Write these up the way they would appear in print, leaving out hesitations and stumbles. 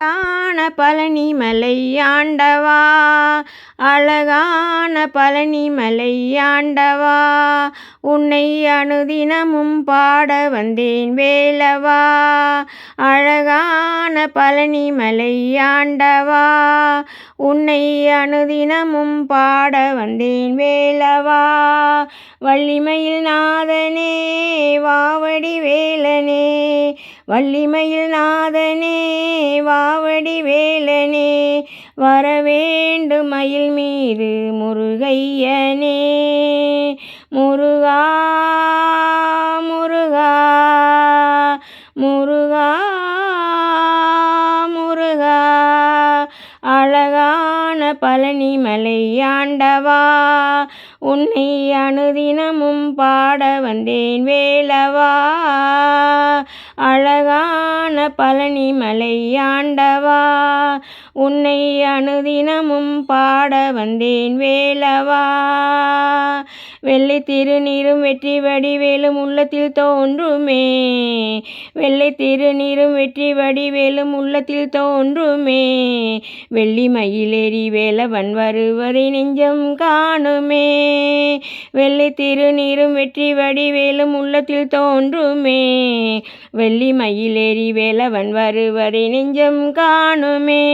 அழகான பழனிமலை ஆண்டவா, அழகான பழனிமலை ஆண்டவா, உன்னை அனுதினமும் பாட வந்தேன் வேலவா. அழகான பழனிமலை ஆண்டவா, உன்னை அனுதினமும் பாட வந்தேன் வேலவா. வள்ளிமயில் நாதனே வாவடி வேலனே, வள்ளிமயில் நாதனே வாவடி வேலனே, வரவேண்டும் மயில் மீது முருகையனே. முருகா முருகா முருகா முருகா, அழகான பழனிமலை ஆண்டவா, உன்னை அனுதினமும் பாட வந்தேன் வேலவா. அழகான பழனிமலை ஆண்டவா, உன்னை அனுதினமும் பாட வந்தேன் வேலவா. வெள்ளை திருநீரும் வெற்றி வடிவேலும் உள்ளத்தில் தோன்றுமே, வெள்ளை திருநீரும் வெற்றி வடிவேலும் உள்ளத்தில் தோன்றுமே, வெள்ளி மயிலேறி வேலவன் வருவதை நெஞ்சம் காணுமே. வெள்ளை திருநீரும் வெற்றி வடிவேலும் உள்ளத்தில் தோன்றுமே, வெள்ளி மயிலேறி வேலவன் வருவதை நெஞ்சம் காணுமே.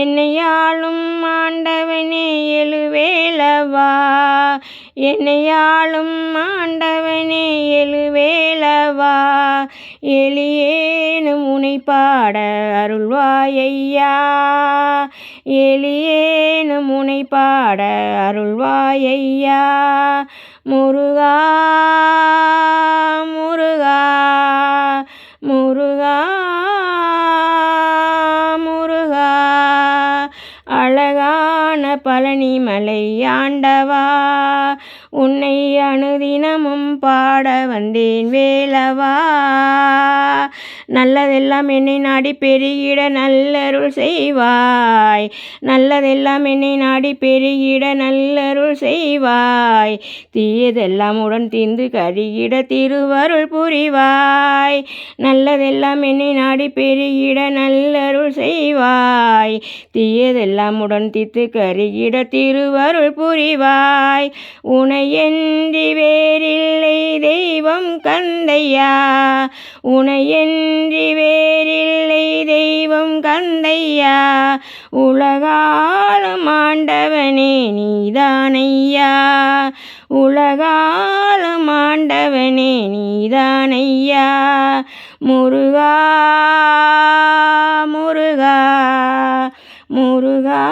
என்னை ஆளும் ஆண்டவனே எழுவேலவா, என்னை ஆளும் ஆண்டவனே எழுவேலவா, எளியேனும் உனை பாட அருள்வாயையா, எளியேனும் உனை பாட அருள்வாயையா. முருகா முருகா முருகா முருகா, அழகான பழனிமலை ஆண்டவா, உன்னை அனுதினமும் பாட வந்தேன் வேலவா. நல்லதெல்லாம் என்னை நாடி பெருகிட நல்லருள் செய்வாய், நல்லதெல்லாம் என்னை நாடி பெருகிட நல்லருள் செய்வாய், தீயதெல்லாம் உடன் தீர்ந்து கருகிட திருவருள் புரிவாய். நல்லதெல்லாம் என்னை நாடி பெருகிட நல்லருள் செய்வாய், தீயதெல்லாம் உடன் தீர்த்து கருகிட திருவருள் புரிவாய். உனையன்றி வேறில்லை தெய்வம் கந்தையா, உனையன்றி வேறில்லை தெய்வம் கந்தையா, உலகாளும் ஆண்டவனே நீதானையா, உலகாளும் ஆண்டவனே நீதானையா. முருகா முருகா முருகா